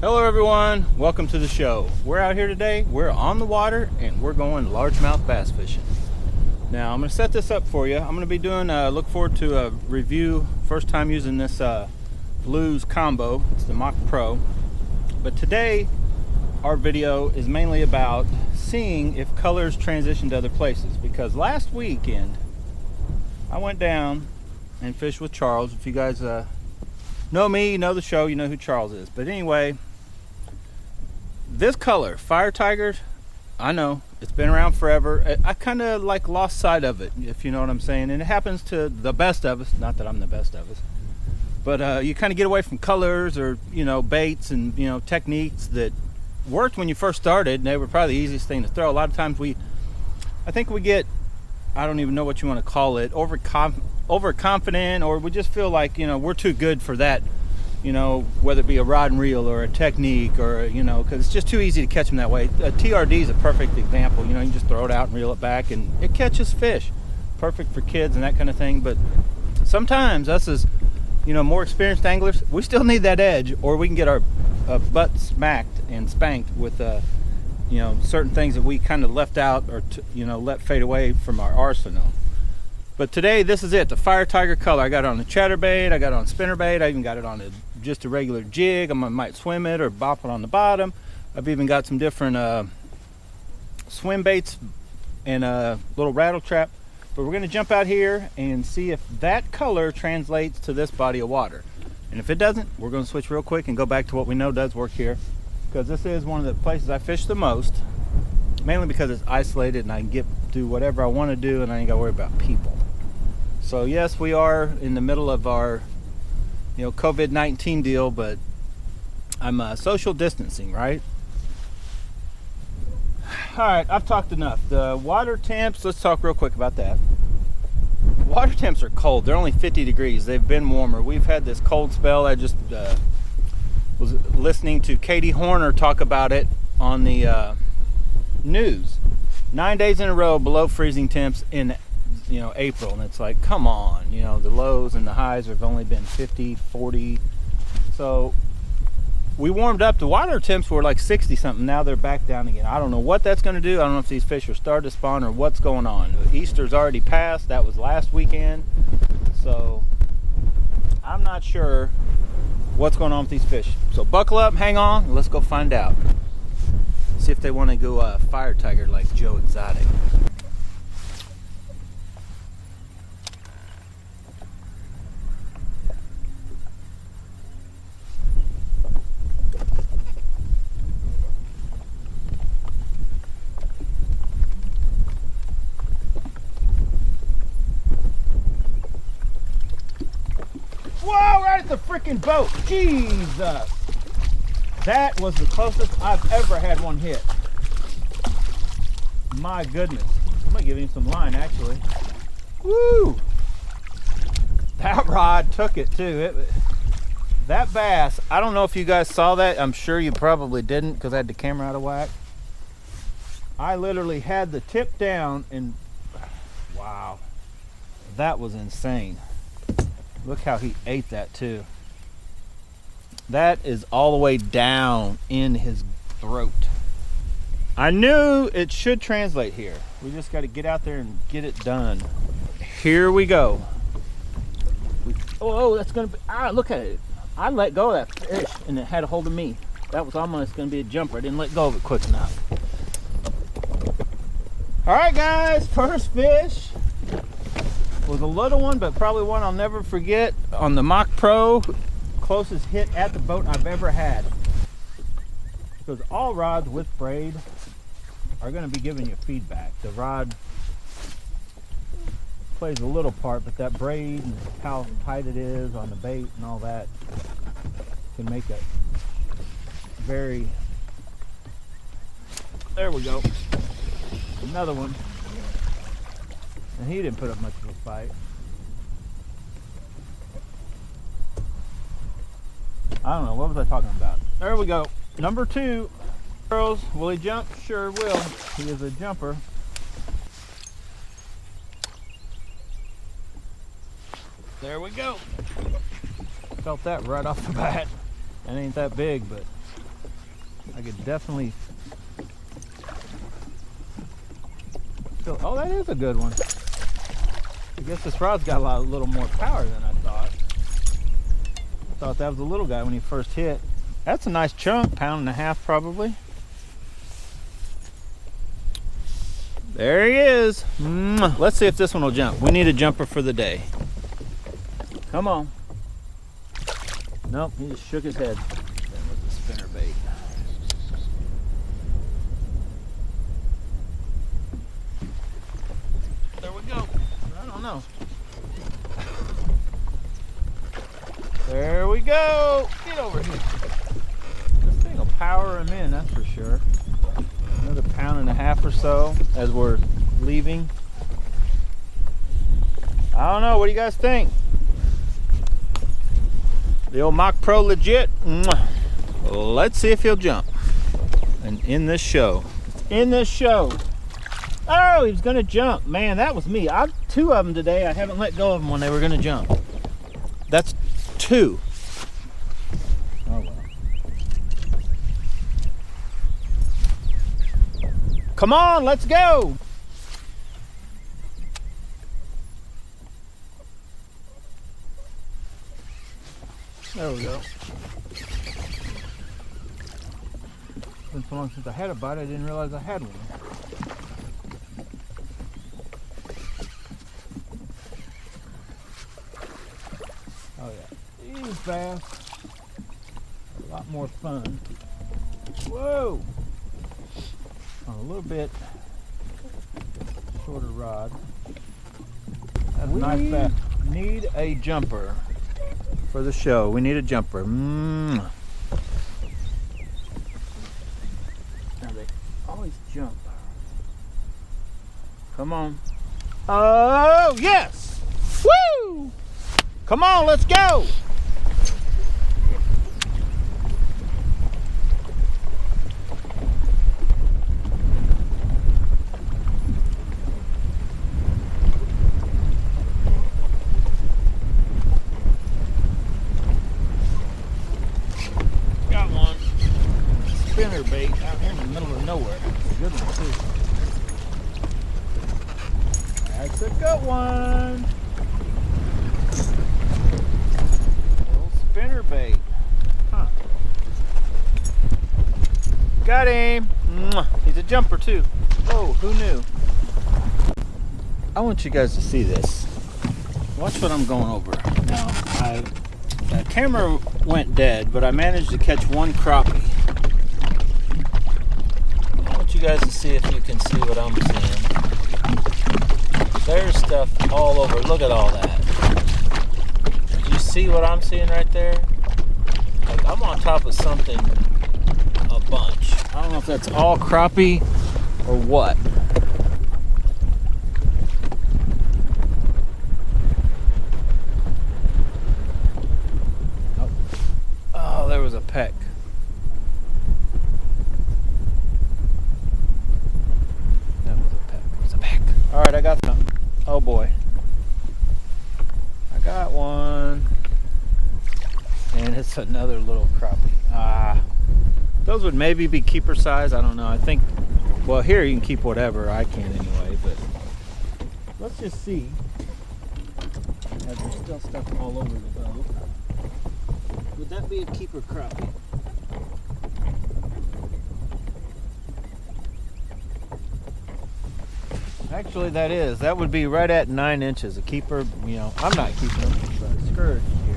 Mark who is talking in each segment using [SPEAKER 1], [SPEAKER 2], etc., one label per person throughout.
[SPEAKER 1] Hello everyone, welcome to the show. We're out here today, we're on the water, and we're going largemouth bass fishing. Now I'm going to set this up for you. I'm going to be doing, look forward to a review, first time using this Blues combo. It's the Mach Pro. But today, our video is mainly about seeing if colors transition to other places. Because last weekend, I went down and fished with Charles. If you guys know me, you know the show, you know who Charles is. But anyway, this color, Fire Tiger, I know it's been around forever. I kind of like lost sight of it, if you know what I'm saying. And it happens to the best of us. Not that I'm the best of us, but you kind of get away from colors or baits and techniques that worked when you first started, and they were probably the easiest thing to throw. A lot of times I think we get, I don't even know what you want to call it, overconfident, or we just feel like we're too good for that. Whether it be a rod and reel or a technique or, because it's just too easy to catch them that way. A TRD is a perfect example. You can just throw it out and reel it back and it catches fish. Perfect for kids and that kind of thing. But sometimes us as, more experienced anglers, we still need that edge, or we can get our butt smacked and spanked with, certain things that we kind of left out or, let fade away from our arsenal. But today, this is it, the Fire Tiger color. I got it on the chatterbait, I got it on spinnerbait, I even got it on just a regular jig. I might swim it or bop it on the bottom. I've even got some different swim baits and a little rattle trap. But we're gonna jump out here and see if that color translates to this body of water. And if it doesn't, we're gonna switch real quick and go back to what we know does work here. Because this is one of the places I fish the most, mainly because it's isolated and I can do whatever I wanna do and I ain't gotta worry about people. So yes, we are in the middle of our, COVID-19 deal, but I'm social distancing, right? All right, I've talked enough. The water temps, let's talk real quick about that. Water temps are cold. They're only 50 degrees. They've been warmer. We've had this cold spell. I just was listening to Katie Horner talk about it on the news. 9 days in a row below freezing temps in April, and it's like, come on, the lows and the highs have only been 50, 40. So we warmed up. The water temps were like 60 something. Now they're back down again. I don't know what that's going to do. I don't know if these fish are starting to spawn or what's going on. Easter's already passed. That was last weekend. So I'm not sure what's going on with these fish. So buckle up, hang on, let's go find out. See if they want to go Fire Tiger like Joe Exotic. Whoa, right at the freaking boat. Jesus. That was the closest I've ever had one hit. My goodness. I'm going to give him some line, actually. Woo. That rod took it, too. That bass, I don't know if you guys saw that. I'm sure you probably didn't because I had the camera out of whack. I literally had the tip down and wow. That was insane. Look how he ate that too. That is all the way down in his throat. I knew it should translate here. We just got to get out there and get it done. Here we go. Oh, that's going to be, look at it. I let go of that fish and it had a hold of me. That was almost going to be a jumper. I didn't let go of it quick enough. All right, guys, first fish was a little one, but probably one I'll never forget on the Mach Pro. Closest hit at the boat I've ever had. Because all rods with braid are going to be giving you feedback. The rod plays a little part, but that braid and how tight it is on the bait and all that can make it very... There we go. Another one. And he didn't put up much of a fight. I don't know, what was I talking about? There we go. Number 2. Girls, will he jump? Sure will. He is a jumper. There we go. Felt that right off the bat. It ain't that big, but I could definitely feel. Oh, that is a good one. I guess this rod's got a little more power than I thought. I thought that was a little guy when he first hit. That's a nice chunk, 1.5 pounds probably. There he is. Let's see if this one will jump. We need a jumper for the day. Come on. Nope, he just shook his head. Then with the spinner bait. There we go. I don't know. There we go. Get over here. This thing will power him in, that's for sure. Another 1.5 pounds or so as we're leaving. I don't know. What do you guys think? The old Mach Pro legit. Let's see if he'll jump. And in this show. In this show. Oh, he was going to jump. Man, that was me. I've 2 of them today. I haven't let go of them when they were going to jump. That's 2. Oh, well. Come on, let's go. There we go. It's been so long since I had a bite, I didn't realize I had one. Oh yeah, these bass are a lot more fun. Whoa! On a little bit shorter rod. That's a nice bass. Need a jumper for the show. We need a jumper. Now they always jump. Come on. Oh, yes! Woo! Come on, let's go! Spinner bait out here in the middle of nowhere. That's a good one too. That's a good one. Little spinner bait. Huh. Got him. He's a jumper too. Whoa, who knew? I want you guys to see this. Watch what I'm going over. Now, the camera went dead, but I managed to catch one crappie. You guys to see if you can see what I'm seeing. There's stuff all over. Look at all that. You see what I'm seeing right there? Like I'm on top of something a bunch. I don't know if that's all crappie or what. Oh, there was a peck. All right, I got some. Oh boy, I got one, and it's another little crappie. Those would maybe be keeper size. I don't know. I think. Well, here you can keep whatever. I can anyway. But let's just see. As there's still stuff all over the boat. Would that be a keeper crappie? Actually, that would be right at 9 inches. A keeper, you know, I'm not keeping them, but scourge here.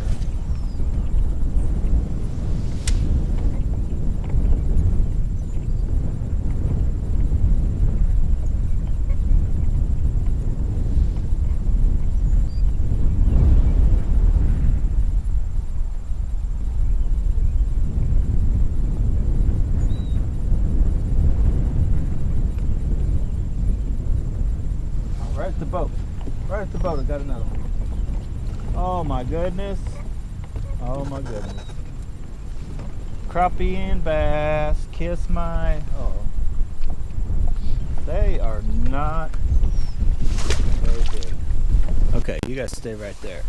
[SPEAKER 1] Right at the boat. Right at the boat, I got another one. Oh my goodness. Oh my goodness. Crappie and bass. Kiss my... Oh. They are not very good. Okay, you guys stay right there.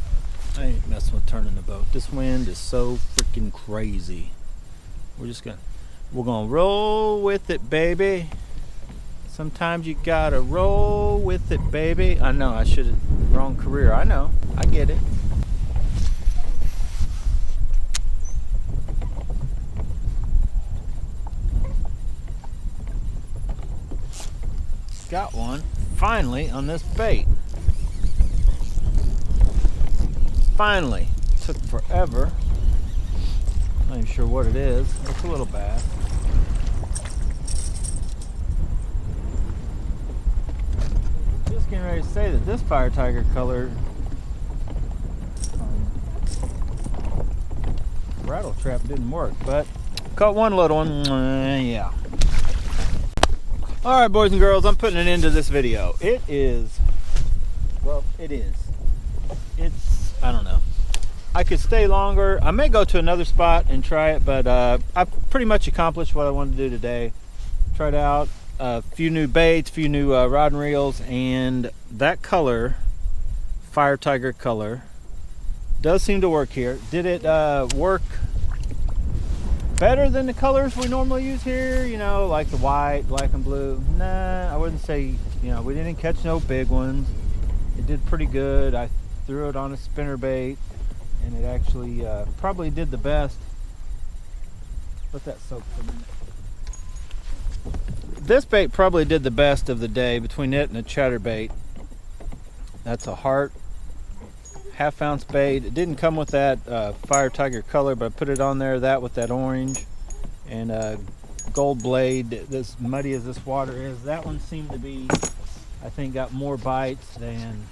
[SPEAKER 1] I ain't messing with turning the boat. This wind is so freaking crazy. We're just gonna... We're gonna roll with it, baby. Sometimes you gotta roll with it, baby. I know, I should have, wrong career. I know, I get it. Got one, finally, on this bait. Finally. Took forever. Not even sure what it is. It's a little bass. Just getting ready to say that this Fire Tiger color rattle trap didn't work, but caught one little one. Yeah. Alright, boys and girls, I'm putting an end to this video. It is, well, it is. It's, I don't know. I could stay longer. I may go to another spot and try it, but I've pretty much accomplished what I wanted to do today. Tried out a few new baits, a few new rod and reels, and that color, Fire Tiger color, does seem to work here. Did it work better than the colors we normally use here, you know, like the white, black and blue? Nah, I wouldn't say, you know, we didn't catch no big ones. It did pretty good. I threw it on a spinner bait, and it actually probably did the best. Let that soak for a minute. This bait probably did the best of the day between it and a chatterbait. That's a Heart half-ounce bait. It didn't come with that Fire Tiger color, but I put it on there, that with that orange and gold blade. As muddy as this water is, that one seemed to be, I think, got more bites than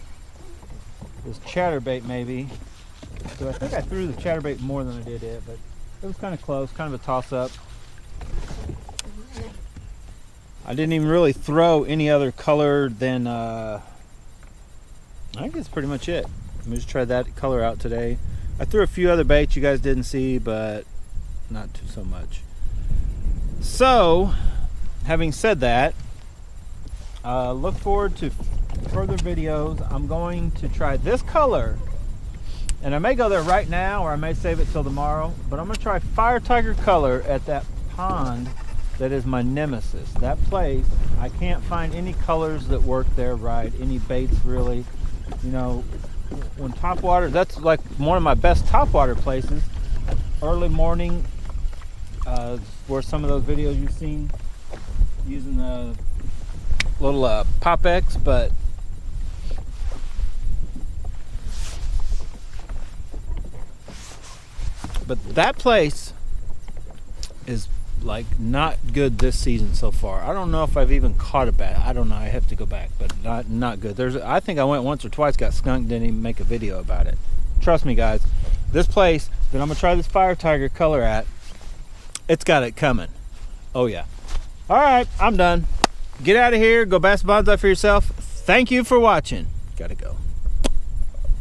[SPEAKER 1] this chatterbait maybe. So I think I threw the chatterbait more than I did it, but it was kind of close, kind of a toss-up. I didn't even really throw any other color than I think that's pretty much it. Let me just try that color out today. I threw a few other baits you guys didn't see, but not too so much. So, having said that, look forward to further videos. I'm going to try this color, and I may go there right now, or I may save it till tomorrow, but I'm going to try Fire Tiger color at that pond that is my nemesis. That place, I can't find any colors that work there right, any baits really. You know, when topwater, that's like one of my best topwater places. Early morning, where some of those videos you've seen using the little Pop-X, but that place is like not good this season so far. I don't know if I've even caught a bass. I don't know. I have to go back, but not good. I think I went once or twice, got skunked, didn't even make a video about it. Trust me, guys. This place that I'm gonna try this Fire Tiger color at, it's got it coming. Oh yeah. All right, I'm done. Get out of here. Go bass bonsai for yourself. Thank you for watching. Gotta go.